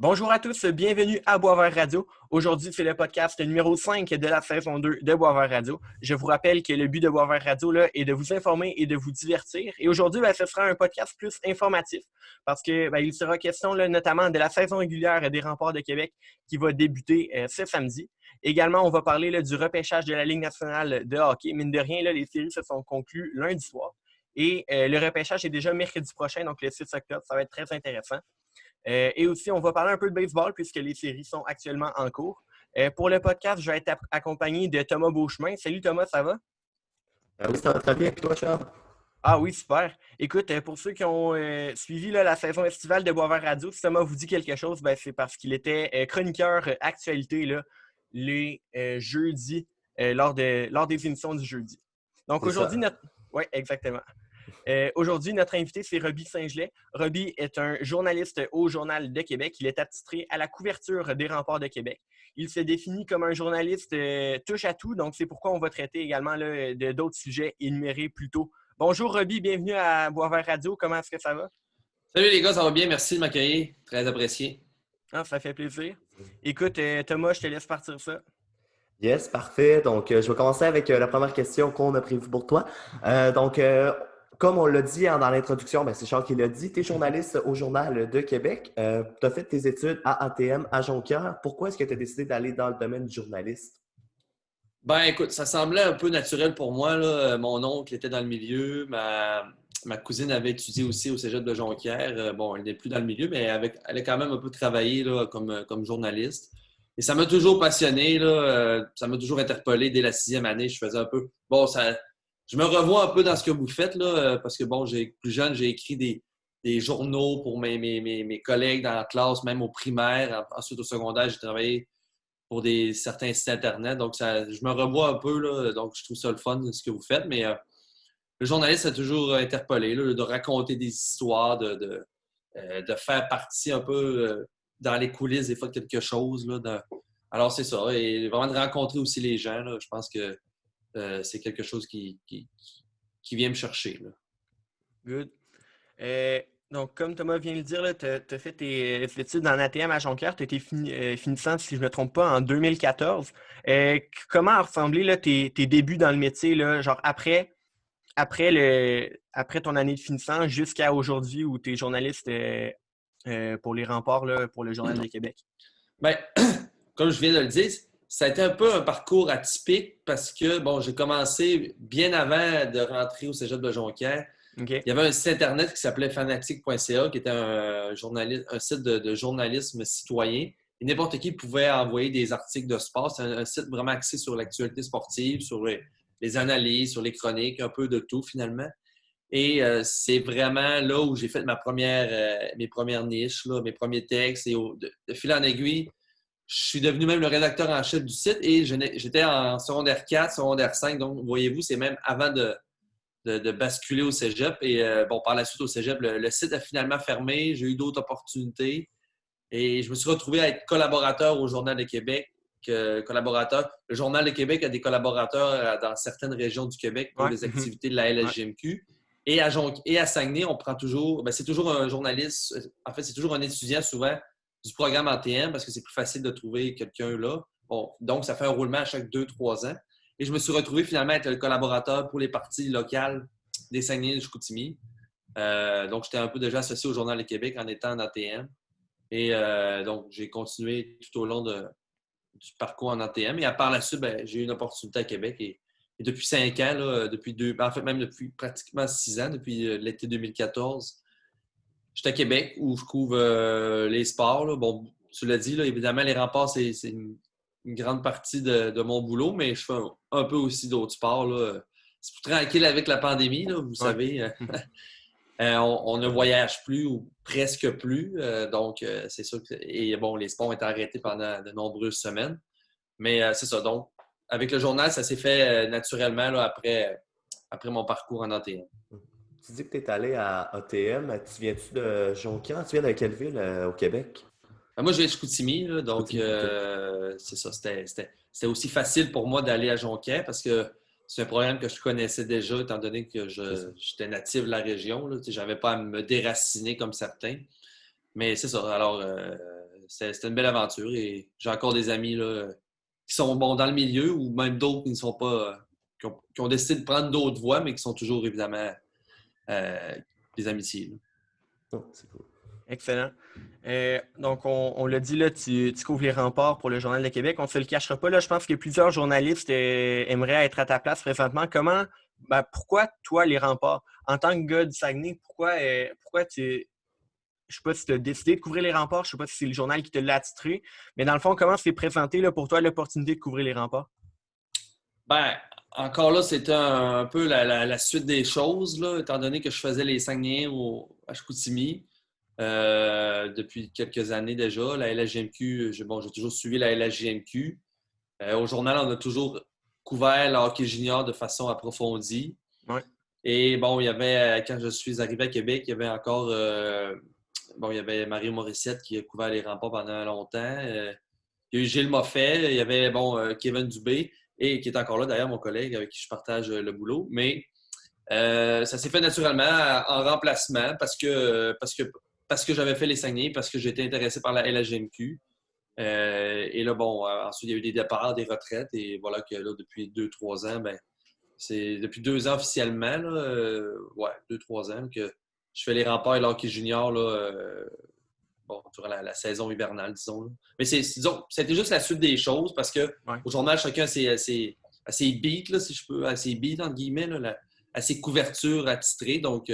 Bonjour à tous, bienvenue à Boisvert Radio. Aujourd'hui, c'est le podcast numéro 5 de la saison 2 de Boisvert Radio. Je vous rappelle que le but de Boisvert Radio là, est de vous informer et de vous divertir. Et aujourd'hui, ce sera un podcast plus informatif parce que il sera question là, notamment de la saison régulière des Remparts de Québec qui va débuter ce samedi. Également, on va parler là, du repêchage de la Ligue nationale de hockey. Mine de rien, là, les séries se sont conclues lundi soir. Et le repêchage est déjà mercredi prochain, donc le 6 octobre. Ça va être très intéressant. Et aussi, on va parler un peu de baseball puisque les séries sont actuellement en cours. Pour le podcast, je vais être accompagné de Thomas Beauchemin. Salut Thomas, ça va? Oui, ça va très bien avec toi, Charles. Ah oui, super. Écoute, pour ceux qui ont suivi là, la saison estivale de Boisvert Radio, si Thomas vous dit quelque chose, c'est parce qu'il était chroniqueur actualité là, les jeudis lors des émissions du jeudi. Donc C'est aujourd'hui, ça. Oui, exactement. Aujourd'hui, notre invité, c'est Roby Saint-Gelais. Roby est un journaliste au Journal de Québec. Il est attitré à la couverture des Remparts de Québec. Il se définit comme un journaliste touche-à-tout, donc c'est pourquoi on va traiter également là, d'autres sujets énumérés plus tôt. Bonjour Roby, bienvenue à Boisvert Radio. Comment est-ce que ça va? Salut les gars, ça va bien? Merci de m'accueillir. Très apprécié. Ah, ça fait plaisir. Écoute, Thomas, je te laisse partir ça. Yes, parfait. Donc, je vais commencer avec la première question qu'on a prévue pour toi. Comme on l'a dit dans l'introduction, c'est Charles qui l'a dit, tu es journaliste au Journal de Québec. Tu as fait tes études à ATM à Jonquière. Pourquoi est-ce que tu as décidé d'aller dans le domaine du journaliste? Écoute, ça semblait un peu naturel pour moi, là. Mon oncle était dans le milieu. Ma cousine avait étudié aussi au cégep de Jonquière. Elle n'est plus dans le milieu, mais elle a quand même un peu travaillé là, comme journaliste. Et ça m'a toujours passionné, là. Ça m'a toujours interpellé dès la 6e année. Je faisais un peu... je me revois un peu dans ce que vous faites, là, parce que, plus jeune, j'ai écrit des journaux pour mes collègues dans la classe, même au primaire. Ensuite, au secondaire, j'ai travaillé pour certains sites Internet. Donc, je me revois un peu, là, donc je trouve ça le fun, ce que vous faites. Mais le journaliste a toujours interpellé, là, de raconter des histoires, de faire partie un peu dans les coulisses, des fois, de quelque chose. Là, Alors, c'est ça. Et vraiment de rencontrer aussi les gens, là, je pense que c'est quelque chose qui vient me chercher. Là. Good. Donc, comme Thomas vient de le dire, tu as fait tes études en ATM à Jonquière. Tu as été finissant, si je ne me trompe pas, en 2014. Comment ont ressemblé là, tes débuts dans le métier, là, genre après ton année de finissant jusqu'à aujourd'hui où tu es journaliste pour les Remparts, là, pour le Journal de Québec? Bien, comme je viens de le dire, ça a été un peu un parcours atypique parce que, j'ai commencé bien avant de rentrer au cégep de Jonquière. Okay. Il y avait un site Internet qui s'appelait fanatique.ca, qui était un site de journalisme citoyen. Et n'importe qui pouvait envoyer des articles de sport. C'est un site vraiment axé sur l'actualité sportive, sur les analyses, sur les chroniques, un peu de tout finalement. Et c'est vraiment là où j'ai fait mes premières niches, là, mes premiers textes. Et de fil en aiguille, je suis devenu même le rédacteur en chef du site et j'étais en secondaire 4, secondaire 5. Donc, voyez-vous, c'est même avant de basculer au cégep. Et par la suite, au cégep, le site a finalement fermé. J'ai eu d'autres opportunités. Et je me suis retrouvé à être collaborateur au Journal de Québec. Le Journal de Québec a des collaborateurs dans certaines régions du Québec pour les activités de la LSGMQ. Et à Saguenay, on prend toujours... c'est toujours un journaliste... En fait, c'est toujours un étudiant, souvent, du programme ATM parce que c'est plus facile de trouver quelqu'un là. Donc, ça fait un roulement à chaque 2-3 ans. Et je me suis retrouvé finalement à être le collaborateur pour les parties locales des Saguenay et du Chicoutimi. Donc, j'étais un peu déjà associé au Journal de Québec en étant en ATM. Et donc, j'ai continué tout au long du parcours en ATM. Et par la suite, j'ai eu une opportunité à Québec. Et depuis 5 ans, là, même depuis pratiquement 6 ans, depuis l'été 2014, je suis à Québec où je couvre les sports. Là. Tu l'as dit, là, évidemment, les remparts, c'est une grande partie de mon boulot, mais je fais un peu aussi d'autres sports. Là. C'est plus tranquille avec la pandémie, là, vous savez. On ne voyage plus ou presque plus. Donc, c'est sûr que les sports ont été arrêtés pendant de nombreuses semaines. Mais c'est ça. Donc, avec le journal, ça s'est fait naturellement là, après mon parcours en ATM. Tu dis que tu es allé à ATM. Tu viens-tu de Jonquière? Tu viens de quelle ville au Québec? Moi, je viens de Chicoutimi, là, donc c'est ça. C'était aussi facile pour moi d'aller à Jonquière parce que c'est un programme que je connaissais déjà, étant donné que j'étais natif de la région. Je n'avais pas à me déraciner comme certains. Mais c'est ça. Alors, c'était une belle aventure et j'ai encore des amis là, qui sont bons dans le milieu ou même d'autres qui ne sont pas, qui ont décidé de prendre d'autres voies, mais qui sont toujours évidemment des amitiés. Là. Oh, c'est cool. Excellent. Donc, on l'a dit, là, tu couvres les remparts pour le Journal de Québec. On ne se le cachera pas. Là, je pense que plusieurs journalistes aimeraient être à ta place présentement. Pourquoi, toi, les remparts? En tant que gars du Saguenay, pourquoi je ne sais pas si tu as décidé de couvrir les remparts, je ne sais pas si c'est le journal qui te l'a attitré, mais dans le fond, comment s'est présenté là, pour toi l'opportunité de couvrir les remparts? Ben, encore là, c'était un peu la suite des choses, là, étant donné que je faisais les Saguenayens à Chicoutimi depuis quelques années déjà. La LHJMQ, j'ai toujours suivi la LHJMQ. Au journal, on a toujours couvert le hockey junior de façon approfondie. Ouais. Et bon, il y avait, quand je suis arrivé à Québec, il y avait encore il y avait Mario Morissette qui a couvert les remparts pendant longtemps. Il y a eu Gilles Moffett, il y avait Kevin Dubé, et qui est encore là d'ailleurs, mon collègue avec qui je partage le boulot. Mais ça s'est fait naturellement en remplacement parce que j'avais fait les Saguenay, parce que j'étais intéressé par la LHJMQ. Et là, ensuite, il y a eu des départs, des retraites, et voilà que là, depuis 2-3 ans, c'est depuis 2 ans officiellement, là, 2-3 ans que je fais les remparts et l'hockey junior là, durant la saison hivernale, disons. Là. Mais disons, c'était juste la suite des choses parce que au journal, chacun a ses beats, là, si je peux, à ses beats, entre guillemets, là, à ses couvertures attitrées. Donc,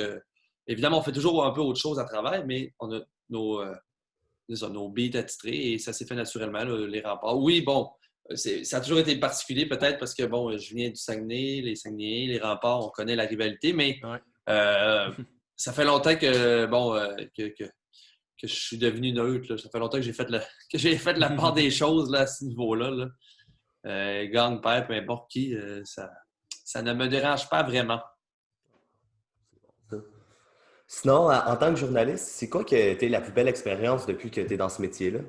évidemment, on fait toujours un peu autre chose à travers, mais on a nos beats attitrés et ça s'est fait naturellement, là, les remparts. Oui, ça a toujours été particulier peut-être parce que, je viens du Saguenay, les Saguenayens, les remparts, on connaît la rivalité, mais ça fait longtemps que je suis devenu neutre. Là. Ça fait longtemps que j'ai fait la part des choses là, à ce niveau-là. Là. Gang, père, peu importe qui, ça ne me dérange pas vraiment. Sinon, en tant que journaliste, c'est quoi qui a été la plus belle expérience depuis que tu es dans ce métier-là?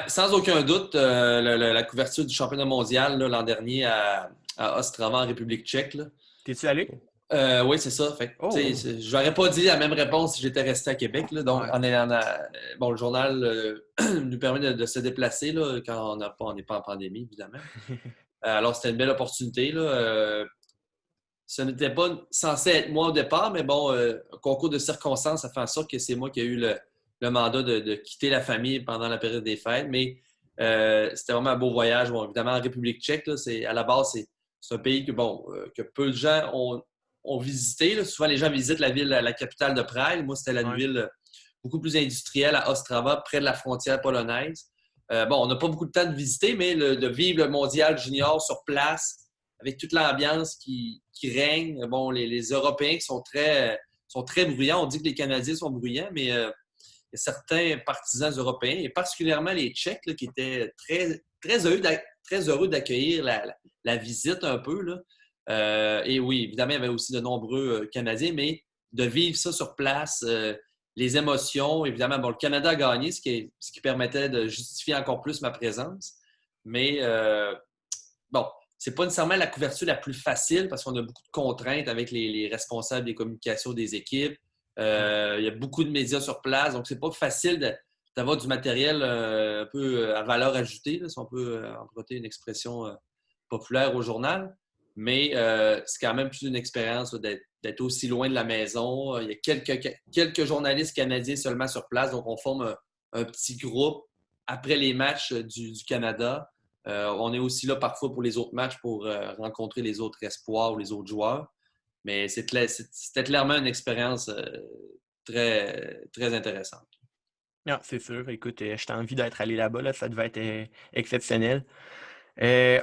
Sans aucun doute, la couverture du championnat mondial là, l'an dernier à Ostrava, en République tchèque. Là. T'es-tu allé? Oui, c'est ça. Fait, je n'aurais pas dit la même réponse si j'étais resté à Québec. Là. Donc, le journal nous permet de se déplacer là, quand on n'est pas en pandémie, évidemment. Alors, c'était une belle opportunité. Là. Ce n'était pas censé être moi au départ, mais un concours de circonstances, ça fait en sorte que c'est moi qui ai eu le mandat de quitter la famille pendant la période des fêtes. Mais c'était vraiment un beau voyage. Évidemment, en République tchèque, là, à la base, c'est un pays que peu de gens ont visité. Là. Souvent, les gens visitent la capitale de Prague. Moi, c'était la ville beaucoup plus industrielle à Ostrava, près de la frontière polonaise. On n'a pas beaucoup de temps de visiter, mais de vivre le mondial junior sur place, avec toute l'ambiance qui règne. Les Européens qui sont très bruyants. On dit que les Canadiens sont bruyants, mais il y a certains partisans européens, et particulièrement les Tchèques, là, qui étaient très, très heureux d'accueillir la visite un peu. Là. Et oui, évidemment, il y avait aussi de nombreux Canadiens, mais de vivre ça sur place, les émotions, évidemment, le Canada a gagné, ce qui permettait de justifier encore plus ma présence. Mais c'est pas nécessairement la couverture la plus facile parce qu'on a beaucoup de contraintes avec les responsables des communications des équipes. Il y a beaucoup de médias sur place, donc c'est pas facile d'avoir du matériel un peu à valeur ajoutée, là, si on peut emprunter une expression populaire au journal. Mais c'est quand même plus une expérience là, d'être aussi loin de la maison. Il y a quelques journalistes canadiens seulement sur place, donc on forme un petit groupe après les matchs du Canada. On est aussi là parfois pour les autres matchs pour rencontrer les autres espoirs ou les autres joueurs. Mais c'était clairement une expérience très, très intéressante. Non, c'est sûr. Écoute, j'ai envie d'être allé là-bas. Là, ça devait être exceptionnel.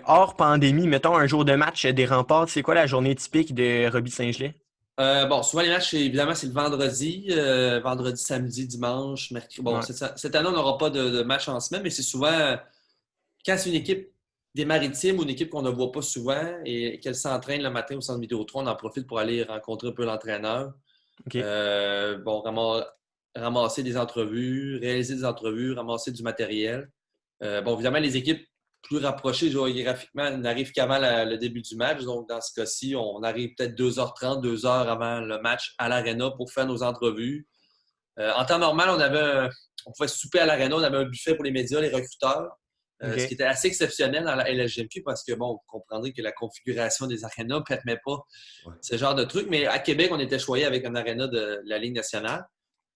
Hors pandémie, mettons un jour de match des remparts, c'est quoi la journée typique de Roby Saint-Gelais? Souvent les matchs, évidemment, c'est le vendredi. Vendredi, samedi, dimanche, mercredi. Cette année, on n'aura pas de match en semaine, mais c'est souvent... Quand c'est une équipe des Maritimes ou une équipe qu'on ne voit pas souvent et qu'elle s'entraîne le matin au centre Vidéotron, on en profite pour aller rencontrer un peu l'entraîneur. Okay. Ramasser des entrevues, réaliser des entrevues, ramasser du matériel. Évidemment, les équipes plus rapprochées géographiquement n'arrivent qu'avant le début du match. Donc, dans ce cas-ci, on arrive peut-être 2h30, 2h avant le match à l'aréna pour faire nos entrevues. En temps normal, on avait on pouvait souper à l'aréna, on avait un buffet pour les médias, les recruteurs. OK. Ce qui était assez exceptionnel dans la LHGMQ parce que, bon, vous comprendrez que la configuration des arénas ne permet pas ce genre de truc. Mais à Québec, on était choyé avec un aréna de la Ligue nationale.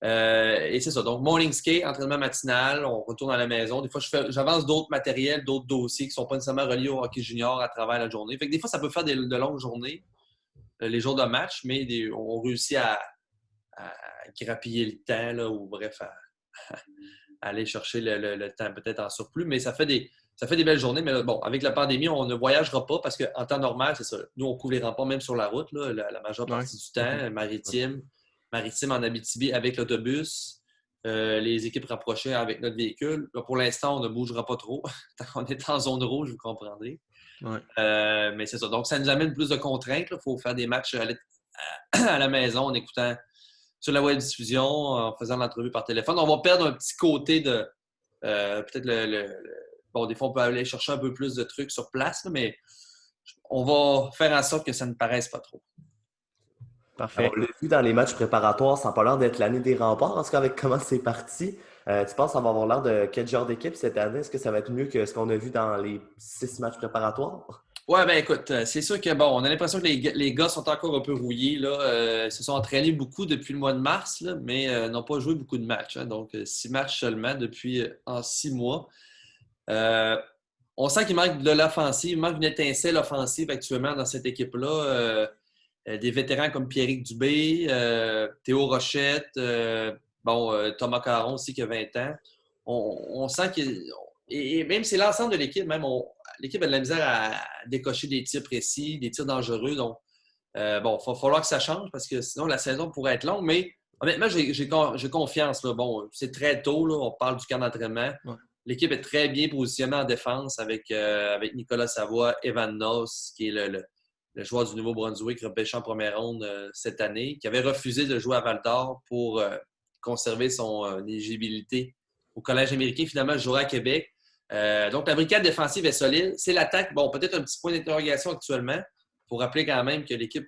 Et c'est ça. Donc, morning skate, entraînement matinal, on retourne à la maison. Des fois, j'avance d'autres matériels, d'autres dossiers qui ne sont pas nécessairement reliés au hockey junior à travers la journée. Fait que des fois, ça peut faire de longues journées, les jours de match, mais on réussit à grappiller le temps, là, ou bref, à aller chercher le temps peut-être en surplus. Mais ça fait des belles journées. Mais bon, avec la pandémie, on ne voyagera pas parce qu'en temps normal, c'est ça. Nous, on couvre les remparts même sur la route, là, la majeure partie du temps, maritime en Abitibi avec l'autobus, les équipes rapprochées avec notre véhicule. Là, pour l'instant, on ne bougera pas trop. On est en zone rouge, vous comprendrez. Ouais. Mais c'est ça. Donc, ça nous amène plus de contraintes. Il faut faire des matchs à la maison en écoutant sur la web diffusion, en faisant l'entrevue par téléphone. On va perdre un petit côté de peut-être bon, des fois, on peut aller chercher un peu plus de trucs sur place, là, mais on va faire en sorte que ça ne paraisse pas trop. Parfait. On l'a vu dans les matchs préparatoires, ça n'a pas l'air d'être l'année des remparts. En tout cas, avec comment c'est parti, tu penses que ça va avoir l'air de quel genre d'équipe cette année? Est-ce que ça va être mieux que ce qu'on a vu dans les 6 matchs préparatoires? Ouais, ben écoute, c'est sûr que bon, on a l'impression que les gars sont encore un peu rouillés. Là. Ils se sont entraînés beaucoup depuis le mois de mars, là, mais n'ont pas joué beaucoup de matchs. Hein. Donc, 6 matchs seulement depuis en 6 mois. On sent qu'il manque de l'offensive, il manque une étincelle offensive actuellement dans cette équipe-là. Des vétérans comme Pierrick Dubé, Théo Rochette, Thomas Caron aussi qui a 20 ans. On sent et même c'est l'ensemble de l'équipe, l'équipe a de la misère à décocher des tirs précis, des tirs dangereux. Donc, il va falloir que ça change parce que sinon la saison pourrait être longue. Mais honnêtement, j'ai confiance. Là. Bon, c'est très tôt, là, on parle du camp d'entraînement. Ouais. L'équipe est très bien positionnée en défense avec Nicolas Savoie, Evan Noss, qui est le joueur du Nouveau-Brunswick repêché en première ronde cette année, qui avait refusé de jouer à Val-d'Or pour conserver son éligibilité au Collège américain. Finalement, il jouera à Québec. Donc, la brigade défensive est solide. C'est l'attaque. Bon, peut-être un petit point d'interrogation actuellement. Il faut rappeler quand même que l'équipe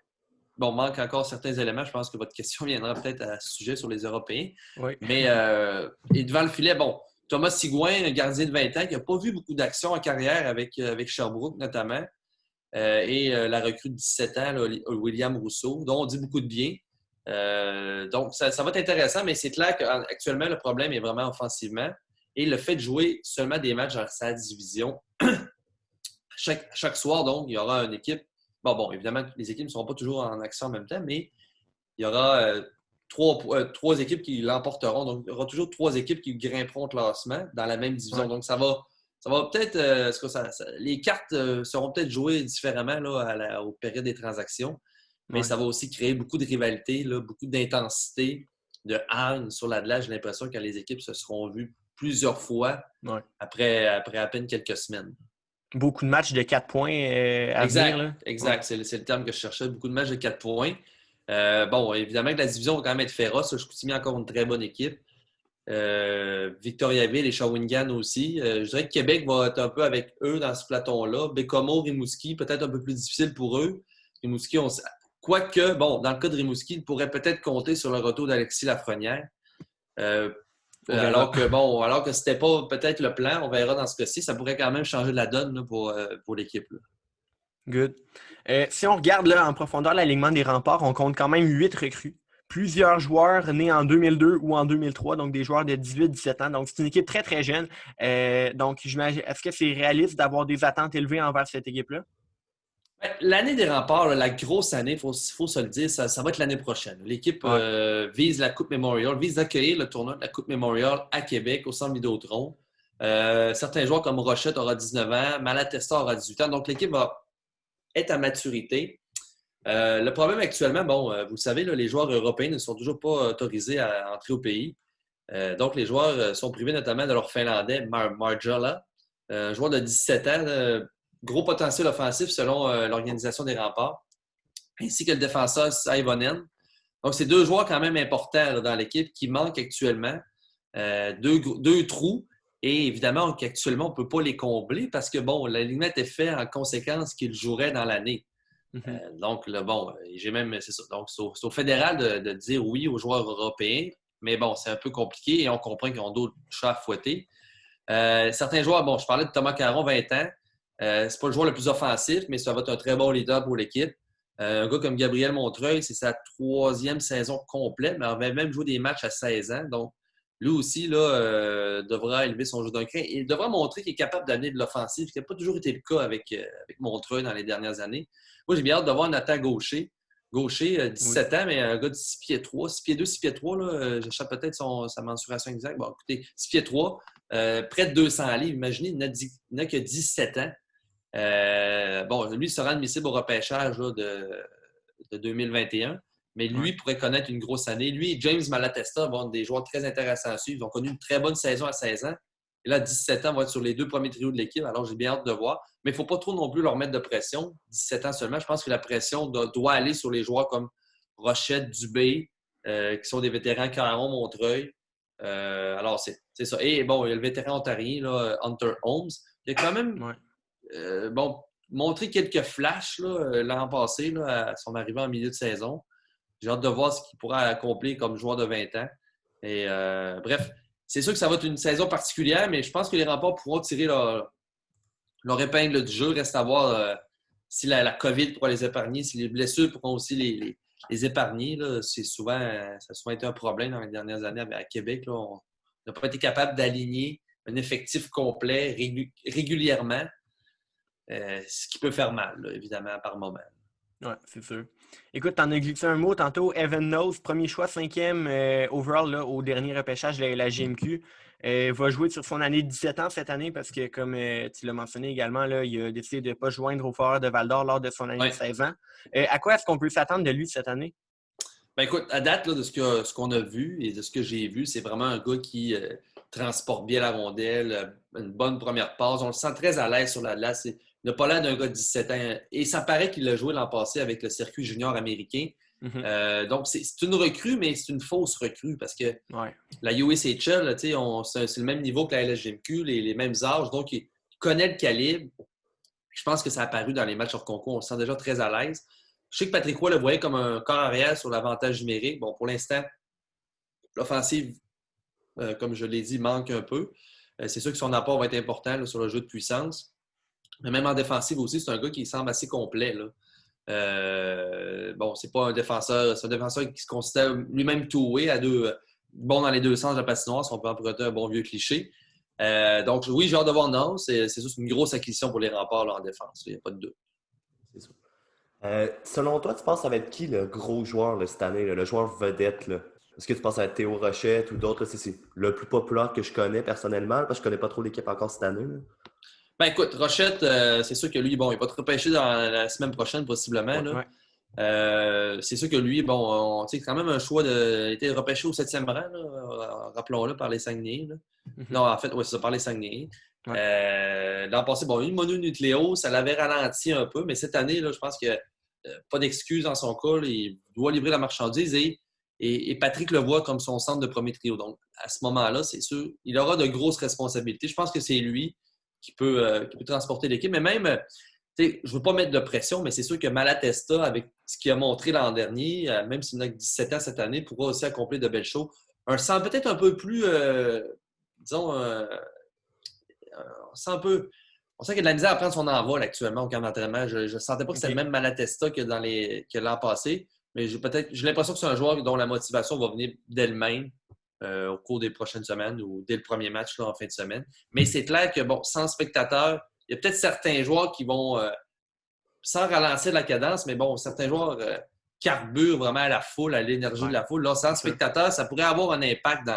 manque encore certains éléments. Je pense que votre question viendra peut-être à ce sujet sur les Européens. Oui. Mais et devant le filet, Thomas Sigouin, un gardien de 20 ans qui n'a pas vu beaucoup d'action en carrière avec Sherbrooke notamment. Et la recrue de 17 ans, là, William Rousseau, dont on dit beaucoup de bien. Donc, ça va être intéressant, mais c'est clair qu'actuellement, le problème est vraiment offensivement. Et le fait de jouer seulement des matchs dans sa division, chaque soir, donc, il y aura une équipe. Bon, évidemment, les équipes ne seront pas toujours en action en même temps, mais il y aura trois équipes qui l'emporteront. Donc, il y aura toujours 3 équipes qui grimperont au classement dans la même division. Ouais. Donc, ça va peut-être. Les cartes seront peut-être jouées différemment là, aux périodes des transactions, mais ça va aussi créer beaucoup de rivalité, là, beaucoup d'intensité, de hargne sur l'attelage. J'ai l'impression que les équipes se seront vues plusieurs fois après à peine quelques semaines. Beaucoup de matchs de 4 points à venir. Là. Exact. Ouais. C'est le terme que je cherchais. Beaucoup de matchs de 4 points. Évidemment que la division va quand même être féroce. Je continue encore une très bonne équipe. Victoriaville et Shawinigan aussi. Je dirais que Québec va être un peu avec eux dans ce platon-là. Bécomo, Rimouski, peut-être un peu plus difficile pour eux. Rimouski, quoique, dans le cas de Rimouski, il pourrait peut-être compter sur le retour d'Alexis Lafrenière. Alors que c'était pas peut-être le plan, on verra dans ce cas-ci. Ça pourrait quand même changer la donne là, pour l'équipe. Là. Good. Si on regarde là, en profondeur l'alignement des remparts, on compte quand même 8 recrues. Plusieurs joueurs nés en 2002 ou en 2003, donc des joueurs de 18-17 ans. Donc, c'est une équipe très, très jeune. Donc, j'imagine, est-ce que c'est réaliste d'avoir des attentes élevées envers cette équipe-là? L'année des remparts, la grosse année, il faut se le dire, ça va être l'année prochaine. L'équipe vise la Coupe Memorial, vise d'accueillir le tournoi de la Coupe Memorial à Québec, au Centre Vidéotron. Certains joueurs comme Rochette aura 19 ans, Malatesta aura 18 ans. Donc, l'équipe va être à maturité. Le problème actuellement, vous le savez, là, les joueurs européens ne sont toujours pas autorisés à entrer au pays. Donc, les joueurs sont privés notamment de leur Finlandais, Marjola, un joueur de 17 ans, gros potentiel offensif selon l'organisation des remparts, ainsi que le défenseur Saivonen. Donc, c'est 2 joueurs quand même importants là, dans l'équipe qui manquent actuellement. 2 trous. Et évidemment, qu'actuellement, on ne peut pas les combler parce que, l'alignement était fait en conséquence qu'ils joueraient dans l'année. Donc, j'ai même, c'est ça. Donc, c'est au fédéral de dire oui aux joueurs européens. Mais bon, c'est un peu compliqué et on comprend qu'ils ont d'autres chats à fouetter. Certains joueurs, bon, je parlais de Thomas Caron, 20 ans. C'est pas le joueur le plus offensif, mais ça va être un très bon leader pour l'équipe. Un gars comme Gabriel Montreuil, c'est sa 3e saison complète, mais il avait même joué des matchs à 16 ans. Donc, lui aussi là, devra élever son jeu d'un cran. Il devra montrer qu'il est capable d'amener de l'offensive, ce qui n'a pas toujours été le cas avec Montreuil dans les dernières années. Moi, j'ai bien hâte de voir Nathan Gaucher. Gaucher, 17 ans, mais un gars de 6 pieds 3. 6 pieds 2, 6 pieds 3, là, j'échappe peut-être sa mensuration exacte. Bon, écoutez, 6 pieds 3, près de 200 livres. Imaginez, il n'a que 17 ans. Bon, lui, il sera admissible au repêchage là, de 2021, mais lui pourrait connaître une grosse année. Lui et James Malatesta vont être des joueurs très intéressants à suivre. Ils ont connu une très bonne saison à 16 ans. Et là, 17 ans, vont être sur les 2 premiers trios de l'équipe. Alors, j'ai bien hâte de voir. Mais il ne faut pas trop non plus leur mettre de pression. 17 ans seulement. Je pense que la pression doit aller sur les joueurs comme Rochette, Dubé, qui sont des vétérans Caron, Montreuil. Alors, c'est ça. Et bon, il y a le vétéran ontarien, là, Hunter Holmes. Il a quand même montré quelques flashs là, l'an passé là, à son arrivée en milieu de saison. J'ai hâte de voir ce qu'il pourra accomplir comme joueur de 20 ans. Et bref, c'est sûr que ça va être une saison particulière, mais je pense que les Remparts pourront tirer leur épingle du jeu. Reste à voir si la COVID pourra les épargner, si les blessures pourront aussi les épargner. Là. Ça a souvent été un problème dans les dernières années à Québec. Là. On n'a pas été capable d'aligner un effectif complet régulièrement, ce qui peut faire mal, là, évidemment, par moment. Oui, c'est sûr. Écoute, t'en as glissé un mot tantôt. Evan Knowles, premier choix, 5e overall là, au dernier repêchage de la GMQ. Va jouer sur son année de 17 ans cette année parce que, comme tu l'as mentionné également, là, il a décidé de ne pas joindre au Foreurs de Val-d'Or lors de son année de 16 ans. À quoi est-ce qu'on peut s'attendre de lui cette année? Ben écoute, à date, là, de ce qu'on a vu et de ce que j'ai vu, c'est vraiment un gars qui transporte bien la rondelle, une bonne première passe. On le sent très à l'aise sur la glace. Il n'a pas l'air d'un gars de 17 ans. Et ça paraît qu'il a joué l'an passé avec le circuit junior américain. Mm-hmm. Donc, c'est une recrue, mais c'est une fausse recrue parce que la USHL, là, c'est le même niveau que la LSGMQ, les mêmes âges. Donc, il connaît le calibre. Je pense que ça a apparu dans les matchs hors concours. On le sent déjà très à l'aise. Je sais que Patrick Roy le voyait comme un corps arrière sur l'avantage numérique. Bon, pour l'instant, l'offensive, comme je l'ai dit, manque un peu. C'est sûr que son apport va être important là, sur le jeu de puissance. Mais même en défensive aussi, c'est un gars qui semble assez complet. Là. Bon, c'est pas un défenseur, c'est un défenseur qui se considère lui-même two-way, bon dans les deux sens de la patinoire, si on peut emprunter un bon vieux cliché. Donc, oui, j'ai hâte de voir non. C'est sûr, c'est une grosse acquisition pour les Remparts là, en défense. Il n'y a pas de doute. C'est sûr. Selon toi, tu penses que ça va être qui le gros joueur là, cette année, là, le joueur vedette? Là? Est-ce que tu penses à Théo Rochette ou d'autres? C'est le plus populaire que je connais personnellement, parce que je ne connais pas trop l'équipe encore cette année. Là. Ben écoute, Rochette, c'est sûr que lui, bon, il va te repêcher dans la semaine prochaine, possiblement. Là. C'est sûr que lui, bon, c'est quand même un choix il a été repêché au 7e rang, là, rappelons-le, par les Saguenay. Mm-hmm. Non, en fait, oui, c'est ça, par les Saguenay. L'an passé, bon, une mononucléose, ça l'avait ralenti un peu, mais cette année, là, je pense que pas d'excuse dans son cas. Là, il doit livrer la marchandise et Patrick le voit comme son centre de premier trio. Donc, à ce moment-là, c'est sûr, il aura de grosses responsabilités. Je pense que c'est lui qui peut transporter l'équipe. Mais même, je ne veux pas mettre de pression, mais c'est sûr que Malatesta, avec ce qu'il a montré l'an dernier, même s'il n'a que 17 ans cette année, pourra aussi accomplir de belles choses. Un sent peut-être un peu plus, disons, on sent qu'il y a de la misère à prendre son envol actuellement au camp d'entraînement. Je ne sentais pas que c'était le même Malatesta que l'an passé, mais j'ai l'impression que c'est un joueur dont la motivation va venir d'elle-même. Au cours des prochaines semaines ou dès le premier match là, en fin de semaine. Mais c'est clair que, bon, sans spectateurs, il y a peut-être certains joueurs qui vont, sans ralentir la cadence, mais bon, certains joueurs carburent vraiment à la foule, à l'énergie de la foule. Là, sans spectateurs, ça pourrait avoir un impact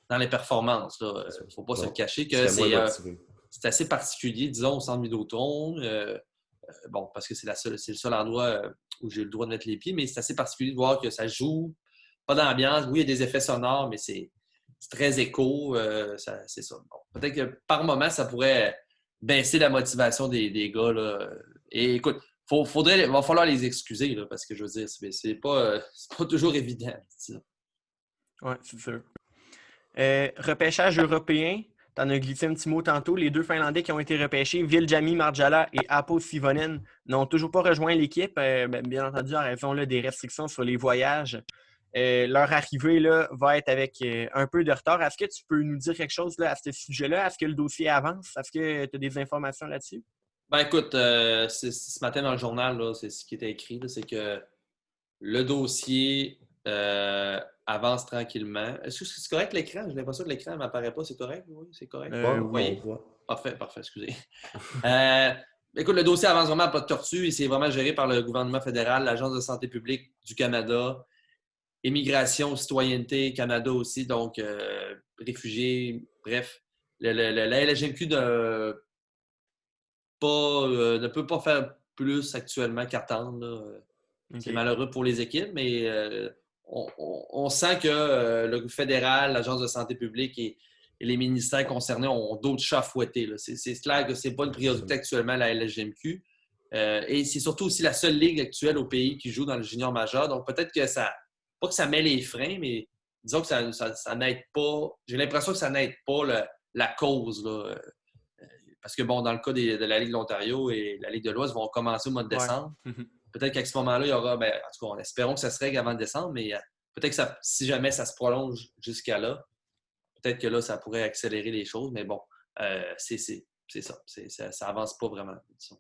dans les performances. Il ne faut pas se le cacher que c'est assez particulier, disons, au centre Vidéotron. Bon, parce que c'est le seul endroit où j'ai le droit de mettre les pieds, mais c'est assez particulier de voir que ça joue. Pas d'ambiance. Oui, il y a des effets sonores, mais c'est très écho. C'est ça. Bon, peut-être que par moment, ça pourrait baisser la motivation des gars. Là. Et écoute, il va falloir les excuser, là, parce que je veux dire, c'est pas toujours évident. Oui, c'est sûr. Repêchage européen, tu en as glissé un petit mot tantôt. Les 2 Finlandais qui ont été repêchés, Viljami Marjala et Apo Sivonen, n'ont toujours pas rejoint l'équipe, bien entendu, en raison là, des restrictions sur les voyages. leur arrivée là, va être avec un peu de retard. Est-ce que tu peux nous dire quelque chose là, à ce sujet-là? Est-ce que le dossier avance? Est-ce que tu as des informations là-dessus? Ben écoute, ce matin dans le journal, là, c'est ce qui était écrit, là, c'est que le dossier avance tranquillement. Est-ce que c'est correct l'écran? J'ai l'impression que l'écran ne m'apparaît pas. C'est correct? Oui, c'est correct. Bon, Oui. on voit. Parfait, excusez. Écoute, le dossier avance vraiment à pas de tortue et c'est vraiment géré par le gouvernement fédéral, l'Agence de santé publique du Canada, Immigration, Citoyenneté Canada aussi, donc réfugiés, bref. La LGMQ ne peut pas faire plus actuellement qu'attendre. Okay. C'est malheureux pour les équipes, mais on sent que le fédéral, l'Agence de santé publique et les ministères concernés ont d'autres chats à fouetter. C'est clair que ce n'est pas une priorité actuellement, la LGMQ. Et c'est surtout aussi la seule ligue actuelle au pays qui joue dans le junior majeur. Donc peut-être que ça, pas que ça met les freins, mais disons que ça n'aide pas. J'ai l'impression que ça n'aide pas la cause. Là. Parce que, bon, dans le cas de la Ligue de l'Ontario et la Ligue de l'Ouest vont commencer au mois de décembre. Ouais. Peut-être qu'à ce moment-là, il y aura, ben, en tout cas, espérons que ça se règle avant décembre, mais peut-être que si jamais ça se prolonge jusqu'à là, peut-être que là, ça pourrait accélérer les choses. Mais bon, c'est ça. Ça avance pas vraiment. Tu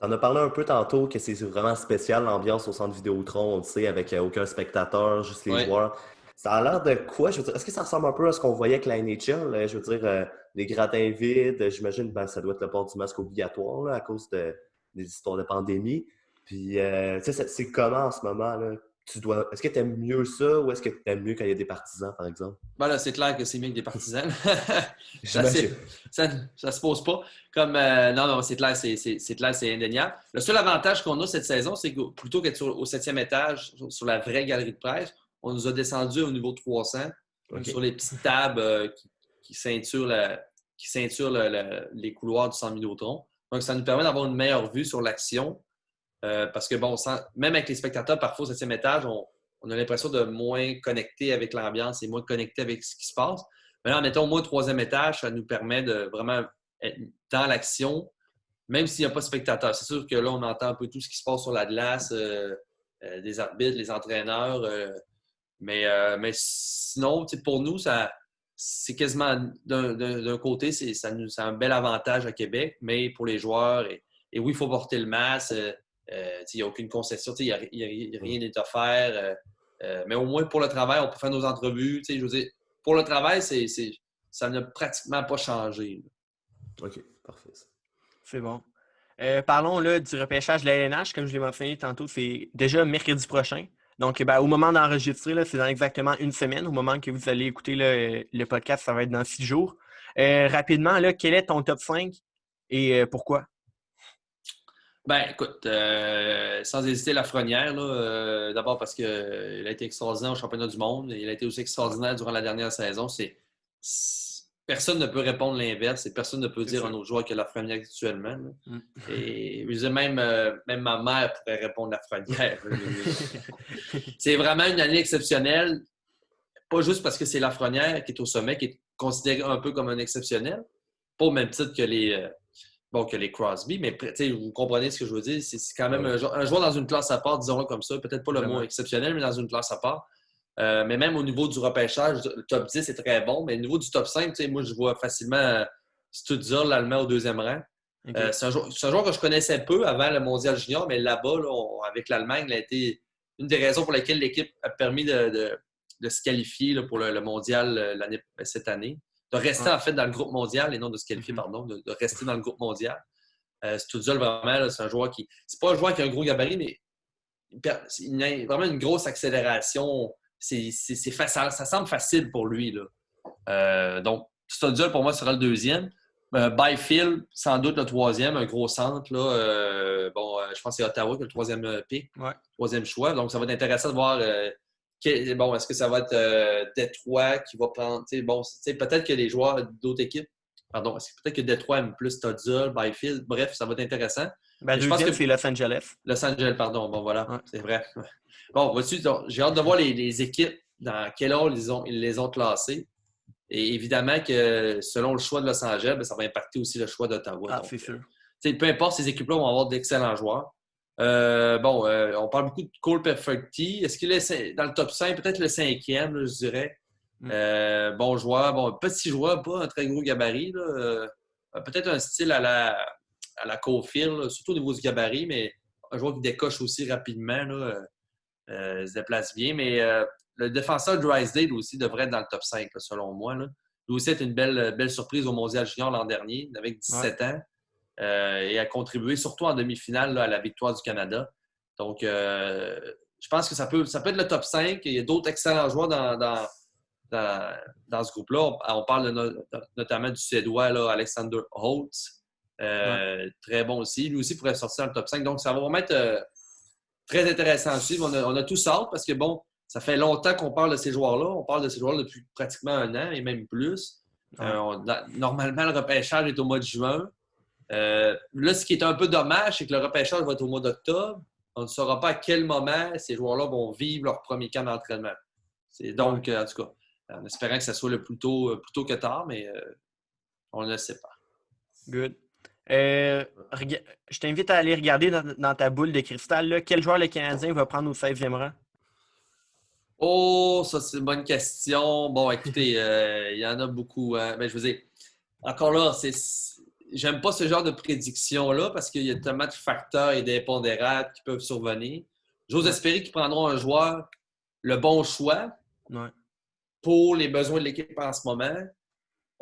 en as parlé un peu tantôt que c'est vraiment spécial l'ambiance au centre Vidéotron, on le sait, avec aucun spectateur, juste les joueurs. Ça a l'air de quoi? Je veux dire, est-ce que ça ressemble un peu à ce qu'on voyait avec la NHL? Je veux dire, les gradins vides, j'imagine que ça doit être le port du masque obligatoire là, à cause des histoires de pandémie. Puis, c'est comment en ce moment? Là? Est-ce que tu aimes mieux ça ou est-ce que tu aimes mieux quand il y a des partisans, par exemple? Ben là, c'est clair que c'est mieux que des partisans. ça se pose pas. Comme non, c'est clair, c'est indéniable. Le seul avantage qu'on a cette saison, c'est que plutôt qu'être au 7e étage, sur la vraie galerie de presse, on nous a descendu au niveau 300 sur les petites tables qui ceinturent, les couloirs du centre Vidéotron. Donc, ça nous permet d'avoir une meilleure vue sur l'action. Parce que, bon, même avec les spectateurs, parfois au 7e étage, on a l'impression de moins connecter avec l'ambiance et moins connecter avec ce qui se passe. Mais là, en étant au moins au 3e étage, ça nous permet de vraiment être dans l'action, même s'il n'y a pas de spectateurs. C'est sûr que là, on entend un peu tout ce qui se passe sur la glace, des arbitres, les entraîneurs. Mais sinon, pour nous, c'est quasiment d'un côté, c'est un bel avantage à Québec, mais pour les joueurs, et oui, il faut porter le masque. Il n'y a aucune concession, il n'y a rien n'est offert. Mais au moins, pour le travail, on peut faire nos entrevues. Je veux dire, pour le travail, ça n'a pratiquement pas changé. Là. OK, parfait. C'est bon. Parlons là, du repêchage de la LNH. Comme je l'ai mentionné tantôt, c'est déjà mercredi prochain. Donc, au moment d'enregistrer, là, c'est dans exactement une semaine. Au moment que vous allez écouter le podcast, ça va être dans 6 jours. Rapidement, là, quel est ton top 5 et pourquoi? Ben, écoute, sans hésiter, Lafrenière, d'abord parce qu'il a été extraordinaire au championnat du monde. Il a été aussi extraordinaire durant la dernière saison. Personne ne peut répondre l'inverse et personne ne peut dire à un autre joueur que Lafrenière actuellement. Et je veux dire, même ma mère pourrait répondre Lafrenière. C'est vraiment une année exceptionnelle, pas juste parce que c'est Lafrenière qui est au sommet, qui est considéré un peu comme un exceptionnel, pas au même titre que les Crosby, mais vous comprenez ce que je veux dire. C'est quand même un joueur dans une classe à part, disons-le comme ça. Peut-être pas le mot exceptionnel, mais dans une classe à part. Mais même au niveau du repêchage, le top 10 est très bon. Mais au niveau du top 5, moi, je vois facilement Stutzer, l'Allemand, au 2e rang. Okay. C'est un joueur que je connaissais peu avant le mondial junior, mais là-bas, avec l'Allemagne, il a été une des raisons pour lesquelles l'équipe a permis de se qualifier là, pour le mondial cette année. De rester en fait dans le groupe mondial et non de se qualifier, pardon, de rester dans le groupe mondial. Stutzer, vraiment, là, c'est un joueur qui. C'est pas un joueur qui a un gros gabarit, mais il a vraiment une grosse accélération. Ça semble facile pour lui. Là. Donc, Stutzer, pour moi, sera le 2e. Byfield, sans doute le 3e, un gros centre. Là. Je pense que c'est Ottawa qui a le 3e pick, 3e choix. Donc, ça va être intéressant de voir. Est-ce que ça va être Détroit qui va prendre... peut-être que les joueurs d'autres équipes... Pardon, peut-être que Détroit aime plus Stutzer, Byfield. Bref, ça va être intéressant. Je pense que c'est Los Angeles. Los Angeles, pardon. Bon, voilà, c'est vrai. Bon, vois-tu, j'ai hâte de voir les équipes dans quel ordre ils les ont classées. Et évidemment que selon le choix de Los Angeles, ça va impacter aussi le choix d'Ottawa. C'est sûr. Peu importe, ces équipes-là vont avoir d'excellents joueurs. On parle beaucoup de Cole Perfetti. Est-ce qu'il est dans le top 5? Peut-être le 5e, là, je dirais. Bon joueur, petit joueur, pas un très gros gabarit. Là. Peut-être un style à la Caulfield, là, surtout au niveau du gabarit, mais un joueur qui décoche aussi rapidement. Là, se déplace bien. Mais le défenseur Drysdale aussi devrait être dans le top 5, là, selon moi. Là. Lui aussi est une belle surprise au Mondial Junior l'an dernier, avec 17 ans. Et a contribué surtout en demi-finale là, à la victoire du Canada. Donc, je pense que ça peut être le top 5. Il y a d'autres excellents joueurs dans ce groupe-là. On parle notamment du Suédois là, Alexander Holtz. Très bon aussi. Lui aussi pourrait sortir dans le top 5. Donc, ça va vraiment être très intéressant à suivre. On a tous hâte parce que, bon, ça fait longtemps qu'on parle de ces joueurs-là. On parle de ces joueurs-là depuis pratiquement 1 an et même plus. Normalement, le repêchage est au mois de juin. Là, ce qui est un peu dommage, c'est que le repêchage va être au mois d'octobre. On ne saura pas à quel moment ces joueurs-là vont vivre leur premier camp d'entraînement. Donc, en tout cas, en espérant que ça soit le plus tôt que tard, mais on ne le sait pas. Good. Je t'invite à aller regarder dans ta boule de cristal. Là, quel joueur le Canadien va prendre au 16e rang? Oh, ça, c'est une bonne question. Bon, écoutez, il y en a beaucoup. Hein. Ben, je veux dire, encore là, j'aime pas ce genre de prédiction-là parce qu'il y a tellement de facteurs et d'impondérables qui peuvent survenir. J'ose espérer qu'ils prendront un joueur, le bon choix pour les besoins de l'équipe en ce moment.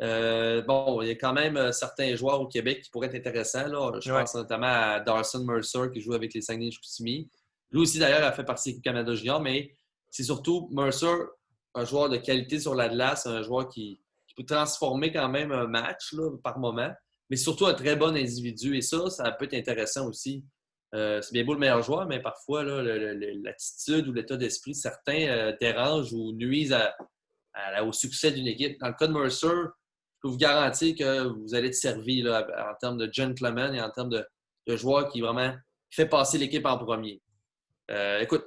Il y a quand même certains joueurs au Québec qui pourraient être intéressants. Là. Je pense notamment à Dawson Mercer qui joue avec les Saguenay-Chicoutimi. Lui aussi, d'ailleurs, a fait partie du Canada Junior, mais c'est surtout Mercer, un joueur de qualité sur la glace, un joueur qui peut transformer quand même un match là, par moment, mais surtout un très bon individu. Et ça peut être intéressant aussi. C'est bien beau le meilleur joueur, mais parfois, là, l'attitude ou l'état d'esprit, certains dérangent ou nuisent au succès d'une équipe. Dans le cas de Mercer, je peux vous garantir que vous allez être servi là, en termes de gentleman et en termes de joueur qui vraiment fait passer l'équipe en premier. Écoute,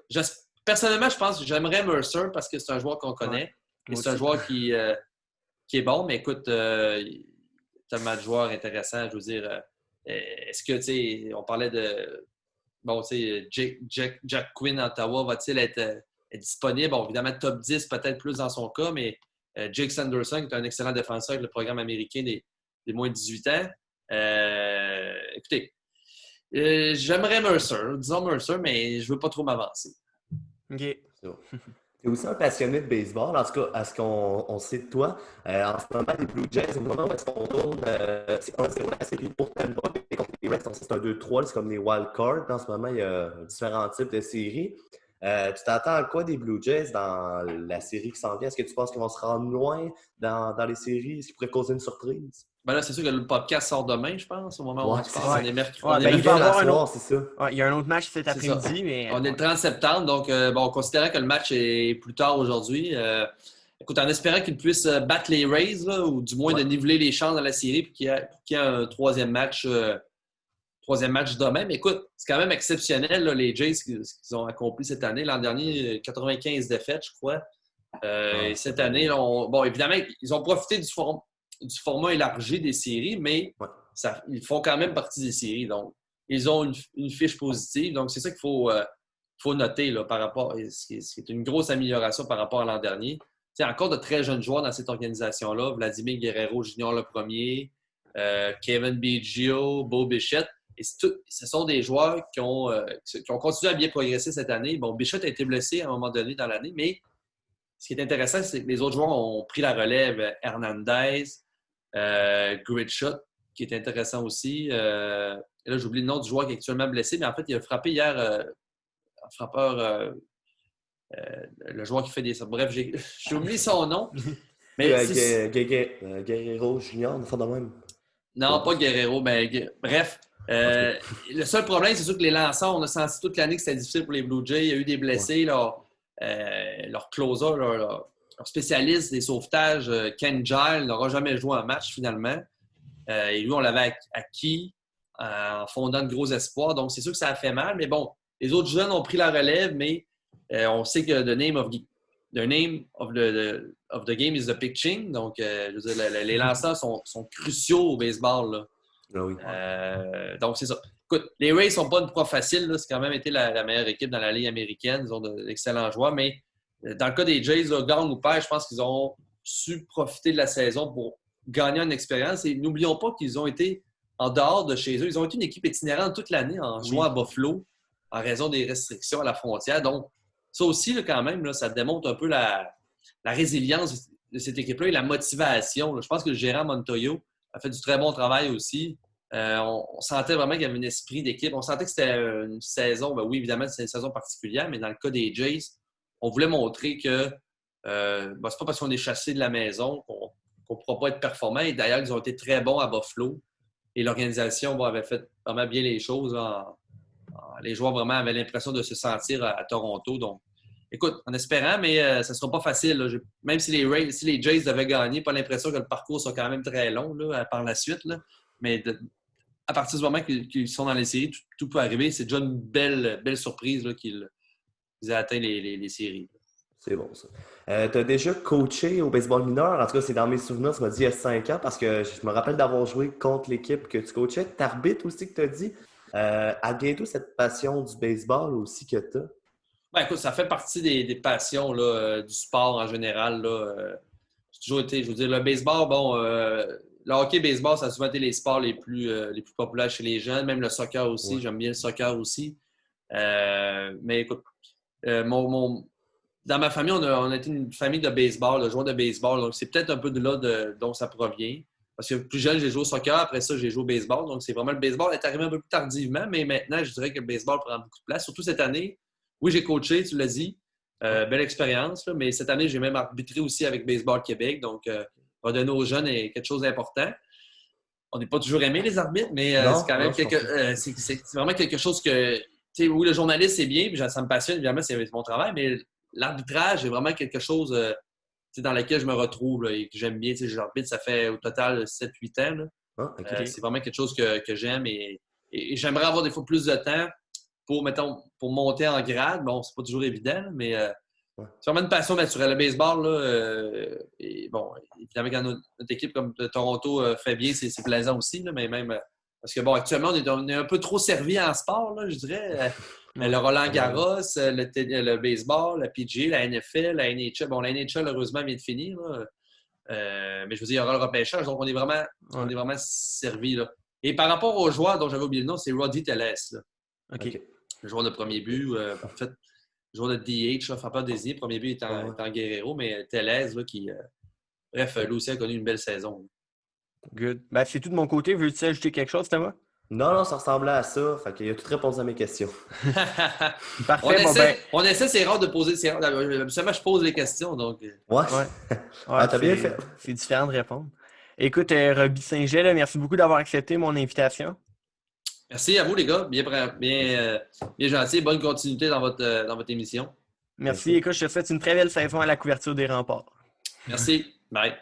personnellement, je pense que j'aimerais Mercer parce que c'est un joueur qu'on connaît. Et c'est un joueur qui est bon, mais écoute, tellement de joueurs intéressants. Je veux dire, est-ce que, tu sais, on parlait de. Bon, tu sais, Jack Quinn à Ottawa va-t-il être disponible? Bon, évidemment, top 10, peut-être plus dans son cas, mais Jake Sanderson, qui est un excellent défenseur avec le programme américain des moins de 18 ans. Écoutez, j'aimerais Mercer, disons Mercer, mais je ne veux pas trop m'avancer. OK. Tu es aussi un passionné de baseball, en tout cas, à ce qu'on sait de toi. En ce moment, les Blue Jays, au moment où est-ce qu'on tourne, c'est 1-0 la série pour Tampa Bay contre les Reds. C'est un 2-3, c'est comme les wild cards. En ce moment, il y a différents types de séries. Tu t'attends à quoi des Blue Jays dans la série qui s'en vient? Est-ce que tu penses qu'ils vont se rendre loin dans les séries? Est-ce qu'ils pourraient causer une surprise? Ben là, c'est sûr que le podcast sort demain, je pense, au moment où on se parle. On est mercredi. Il va y avoir un autre, c'est ça. Il y a un autre match cet après-midi. Mais... On est le 30 septembre, donc considérant que le match est plus tard aujourd'hui, écoute, en espérant qu'ils puissent battre les Rays, là, ou du moins de niveler les chances dans la série, puis qu'il y ait un troisième match demain. Mais écoute, c'est quand même exceptionnel, là, les Jays, ce qu'ils ont accompli cette année. L'an dernier, 95 défaites, je crois. Et cette année, là, évidemment, ils ont profité du format élargi des séries, mais ils font quand même partie des séries. Donc, ils ont une fiche positive. Donc, c'est ça qu'il faut noter là, par rapport. C'est une grosse amélioration par rapport à l'an dernier. Il y a encore de très jeunes joueurs dans cette organisation-là. Vladimir Guerrero Jr. le premier, Kevin Biggio, Bo Bichette. Et ce sont des joueurs qui ont continué à bien progresser cette année. Bon, Bichette a été blessé à un moment donné dans l'année, mais ce qui est intéressant, c'est que les autres joueurs ont pris la relève. Hernandez, Gritshot, qui est intéressant aussi. Et là, j'oublie le nom du joueur qui est actuellement blessé, mais en fait, il a frappé hier un frappeur, le joueur qui fait des... Bref, j'ai oublié son nom. Mais Guerrero Junior, on fait de même. Non, pas Guerrero, mais bref. Le seul problème, c'est sûr que les lanceurs, on a senti toute l'année que c'était difficile pour les Blue Jays. Il y a eu des blessés. Leur closer, leur spécialiste des sauvetages, Ken Giles, n'aura jamais joué un match finalement. Et lui, on l'avait acquis en fondant de gros espoirs. Donc, c'est sûr que ça a fait mal. Mais bon, les autres jeunes ont pris la relève, mais on sait que the name of the game is the pitching. Donc, je veux dire, les lanceurs sont cruciaux au baseball. Là. Ah oui. Donc, c'est ça. Écoute, les Rays ne sont pas une proie facile. Là. C'est quand même été la meilleure équipe dans la Ligue américaine. Ils ont d'excellents joueurs. Mais dans le cas des Jays, là, gagne ou perd, je pense qu'ils ont su profiter de la saison pour gagner en expérience. Et n'oublions pas qu'ils ont été en dehors de chez eux. Ils ont été une équipe itinérante toute l'année en jouant à Buffalo en raison des restrictions à la frontière. Donc, ça aussi, là, quand même, là, ça démontre un peu la résilience de cette équipe-là et la motivation. Là. Je pense que le gérant Montoyo a fait du très bon travail aussi. On sentait vraiment qu'il y avait un esprit d'équipe. On sentait que c'était une saison, oui, évidemment, c'est une saison particulière, mais dans le cas des Jays, on voulait montrer que c'est pas parce qu'on est chassé de la maison qu'on ne pourra pas être performant. Et d'ailleurs, ils ont été très bons à Buffalo. Et l'organisation avait fait vraiment bien les choses. Les joueurs vraiment avaient l'impression de se sentir à Toronto. Donc, écoute, en espérant, mais ça ne sera pas facile. Là. Même si les Jays devaient gagner, pas l'impression que le parcours soit quand même très long là, par la suite. Là. Mais à partir du moment qu'ils sont dans les séries, tout peut arriver. C'est déjà une belle surprise là, qu'ils aient atteint les séries. C'est bon, ça. Tu as déjà coaché au baseball mineur. En tout cas, c'est dans mes souvenirs, tu m'as dit il y a 5 ans, parce que je me rappelle d'avoir joué contre l'équipe que tu coachais. T'arbitres aussi que tu as dit. À bientôt cette passion du baseball aussi que tu as? Écoute, ça fait partie des passions là, du sport en général. Là. J'ai toujours été, je veux dire, le baseball, le hockey-baseball, ça a souvent été les sports les plus populaires chez les jeunes, même le soccer aussi. Ouais. J'aime bien le soccer aussi. Mais écoute, dans ma famille, on a été une famille de baseball, de joueurs de baseball. Donc, c'est peut-être un peu de là dont ça provient. Parce que plus jeune, j'ai joué au soccer. Après ça, j'ai joué au baseball. Donc, c'est vraiment le baseball est arrivé un peu plus tardivement. Mais maintenant, je dirais que le baseball prend beaucoup de place. Surtout cette année. Oui, j'ai coaché, tu l'as dit. Belle expérience. Là, mais cette année, j'ai même arbitré aussi avec Baseball Québec. Donc, redonner aux jeunes est quelque chose d'important. On n'est pas toujours aimé les arbitres, mais c'est quand même c'est vraiment quelque chose que... Oui, le journaliste, c'est bien. Puis ça me passionne. Évidemment, c'est mon travail. Mais l'arbitrage est vraiment quelque chose dans lequel je me retrouve là, et que j'aime bien. J'arbitre, ça fait au total 7-8 ans. Là. Okay. C'est vraiment quelque chose que j'aime et j'aimerais avoir des fois plus de temps pour monter en grade. Bon, c'est pas toujours évident, mais c'est vraiment une passion naturelle. Le baseball, là, évidemment, quand notre équipe comme Toronto fait bien, c'est plaisant aussi, là, mais même... parce que, actuellement, on est un peu trop servi en sport, là, je dirais. Le Roland-Garros, le baseball, la PGA, la NFL, la NHL. Bon, la NHL, heureusement, vient de finir. Là. Mais je veux dire, il y aura le repêchage. Donc, on est vraiment servi. Là. Et par rapport aux joueurs dont j'avais oublié le nom, c'est Roddy Tellez. OK. Le joueur de premier but. En fait, le joueur de DH, frappeur désigné. Premier but est en Guerrero, mais Tellez, là, qui... bref, lui aussi a connu une belle saison. Good. C'est tout de mon côté. Veux-tu ajouter quelque chose, Thomas? Non, ça ressemblait à ça. Fait qu'il a tout répondu à mes questions. Parfait. On essaie, c'est rare de poser. Absolument, je pose les questions. Donc... Ouais. T'as bien fait. C'est différent de répondre. Écoute, Roby Saint-Gelais, merci beaucoup d'avoir accepté mon invitation. Merci à vous, les gars. Bien gentil. Bonne continuité dans votre émission. Merci. Écoute, je te souhaite une très belle saison à la couverture des remparts. Merci. Bye.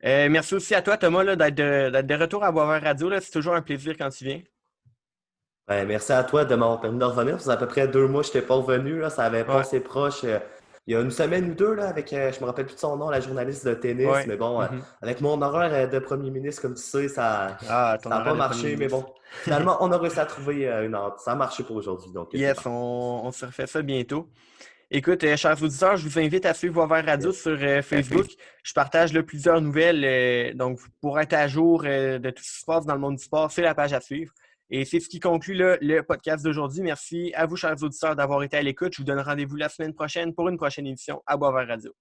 Merci aussi à toi, Thomas, là, d'être de retour à Boisvert Radio. Là. C'est toujours un plaisir quand tu viens. Merci à toi de m'avoir permis de revenir. Ça fait à peu près 2 mois que je n'étais pas revenu. Là. Ça avait passé proche. Il y a une semaine ou 2, là, avec, je me rappelle plus de son nom, la journaliste de tennis. Ouais. Mais bon, avec mon horaire de premier ministre, comme tu sais, ça n'a pas marché. Mais bon, finalement, on a réussi à trouver une heure. Ça a marché pour aujourd'hui. Donc, yes, on se refait ça bientôt. Écoute, chers auditeurs, je vous invite à suivre Boisvert Radio sur Facebook. Je partage là, plusieurs nouvelles. Donc, pour être à jour de tout ce qui se passe dans le monde du sport, c'est la page à suivre. Et c'est ce qui conclut là, le podcast d'aujourd'hui. Merci à vous, chers auditeurs, d'avoir été à l'écoute. Je vous donne rendez-vous la semaine prochaine pour une prochaine édition à Boisvert Radio.